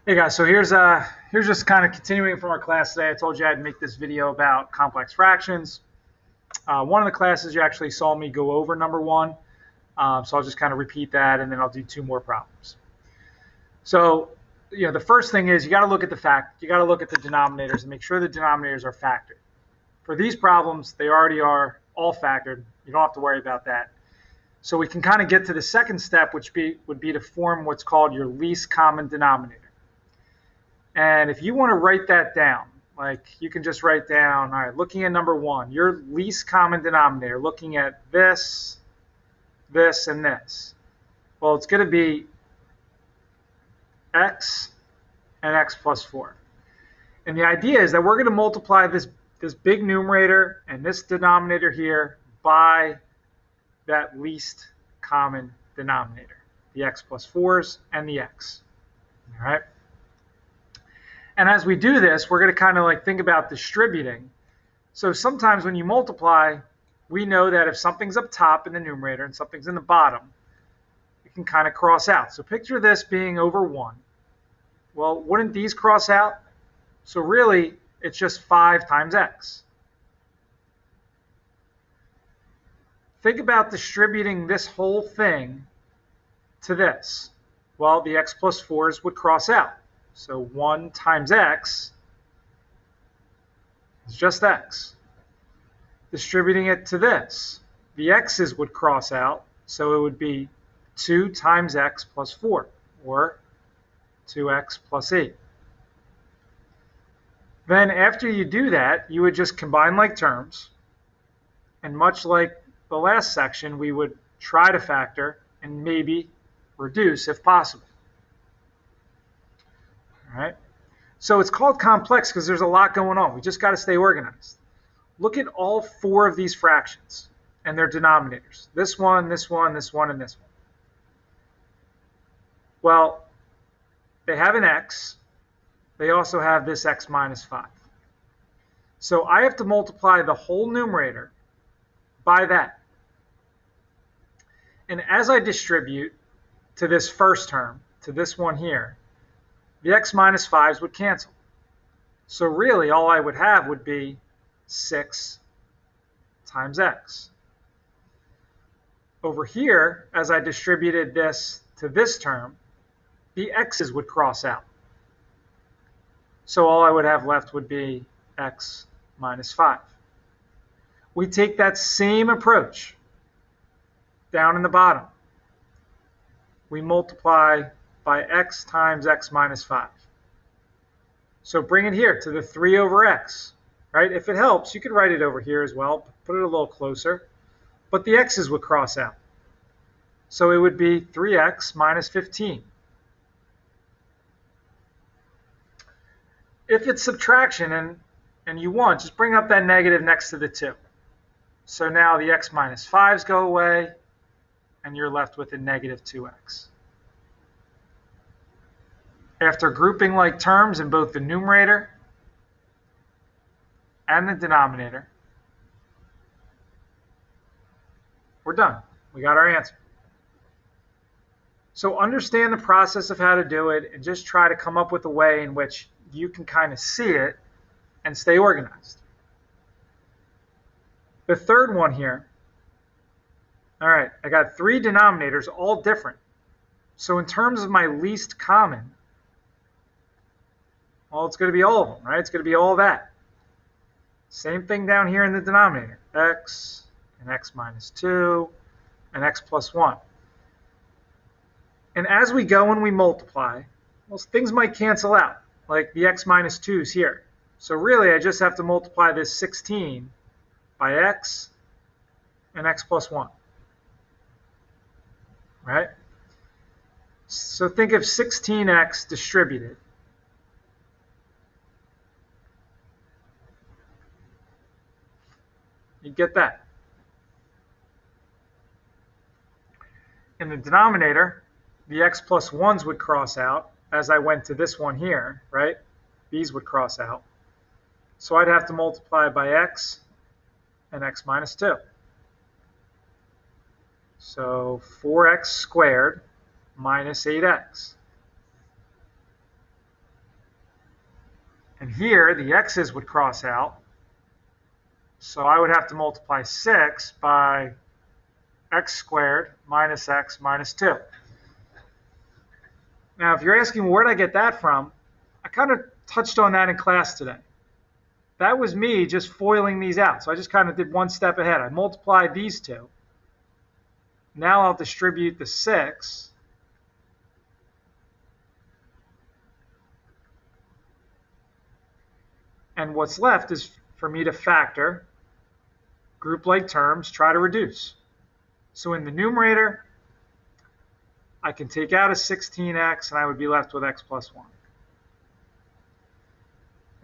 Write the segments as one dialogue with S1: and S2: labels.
S1: Hey guys, so here's just kind of continuing from our class today. I told you I'd make this video about complex fractions. One of the classes you actually saw me go over number one, so I'll just kind of repeat that, and then I'll do two more problems. So, the first thing is you got to look at the denominators and make sure the denominators are factored. For these problems, they already are all factored. You don't have to worry about that. So we can kind of get to the second step, which would be to form what's called your least common denominator. And if you want to write that down, like you can just write down, all right, looking at number one, your least common denominator, looking at this, this, and this. Well, it's going to be x and x plus 4. And the idea is that we're going to multiply this big numerator and this denominator here by that least common denominator, the x plus 4s and the x. All right. And as we do this, we're going to kind of like think about distributing. So sometimes when you multiply, we know that if something's up top in the numerator and something's in the bottom, it can kind of cross out. So picture this being over 1. Well, wouldn't these cross out? So really, it's just 5 times x. Think about distributing this whole thing to this. Well, the x plus 4s would cross out. So 1 times x is just x. Distributing it to this, the x's would cross out, so it would be 2 times x plus 4, or 2x plus 8. Then after you do that, you would just combine like terms, and much like the last section, we would try to factor and maybe reduce if possible. All right. So it's called complex because there's a lot going on. We just got to stay organized. Look at all 4 of these fractions and their denominators. This one, this one, this one, and this one. Well, they have an x. They also have this x minus 5. So I have to multiply the whole numerator by that. And as I distribute to this first term, to this one here, the x minus 5s would cancel. So really, all I would have would be 6 times x. Over here, as I distributed this to this term, the x's would cross out. So all I would have left would be x minus 5. We take that same approach down in the bottom. We multiply by x times x minus 5. So bring it here to the 3 over x, right? If it helps, you could write it over here as well, put it a little closer, but the x's would cross out. So it would be 3x minus 15. If it's subtraction and you want, just bring up that negative next to the 2. So now the x minus 5s go away, and you're left with a negative 2x. After grouping like terms in both the numerator and the denominator, we're done. We got our answer. So understand the process of how to do it and just try to come up with a way in which you can kind of see it and stay organized. The third one here, all right, I got 3 denominators, all different. So in terms of my least common, well, it's going to be all of them, right? It's going to be all that. Same thing down here in the denominator, x and x minus 2 and x plus 1. And as we go and we multiply, well, things might cancel out, like the x minus 2's here. So really, I just have to multiply this 16 by x and x plus 1, right? So think of 16x distributed. You get that. In the denominator, the x plus 1s would cross out as I went to this one here, right? These would cross out. So I'd have to multiply by x and x minus 2. So 4x squared minus 8x. And here, the x's would cross out. So I would have to multiply 6 by x squared minus x minus 2. Now, if you're asking, where did I get that from? I kind of touched on that in class today. That was me just foiling these out. So I just kind of did one step ahead. I multiplied these two. Now I'll distribute the 6. And what's left is for me to factor, group like terms, try to reduce. So in the numerator, I can take out a 16x and I would be left with x plus 1.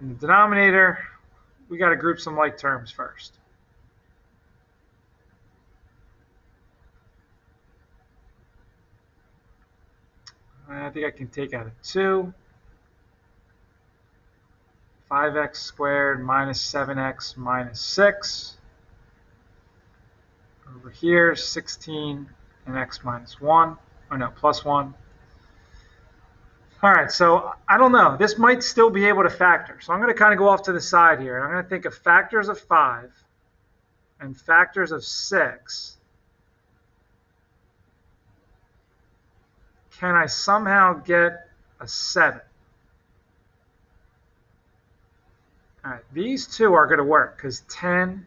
S1: In the denominator, we got to group some like terms first. I think I can take out a 2. 5x squared minus 7x minus 6. Over here, 16 and x minus 1. Oh no, plus 1. All right, so I don't know. This might still be able to factor. So I'm going to kind of go off to the side here. And I'm going to think of factors of 5 and factors of 6. Can I somehow get a 7? All right, these two are going to work because 10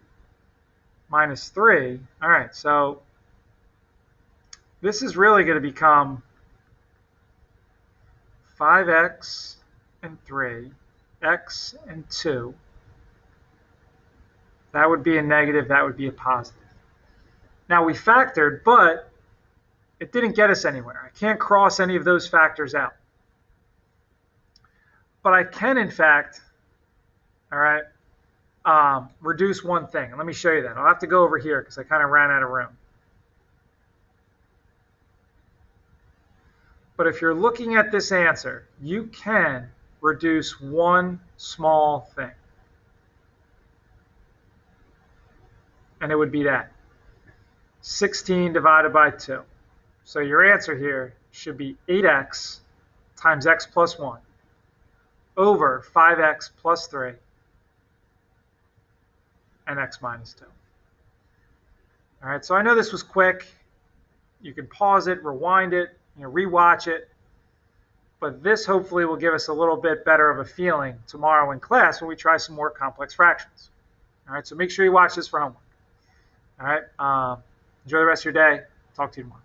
S1: minus 3. All right, so this is really going to become 5x and 3, x and 2. That would be a negative, that would be a positive. Now we factored, but it didn't get us anywhere. I can't cross any of those factors out. But I can, in fact, all right, reduce one thing. And let me show you that. I'll have to go over here because I kind of ran out of room. But if you're looking at this answer, you can reduce one small thing. And it would be that. 16 divided by 2. So your answer here should be 8x times x plus 1 over 5x plus 3 and x minus 2. All right, so I know this was quick. You can pause it, rewind it, rewatch it. But this hopefully will give us a little bit better of a feeling tomorrow in class when we try some more complex fractions. All right, so make sure you watch this for homework. All right, enjoy the rest of your day. Talk to you tomorrow.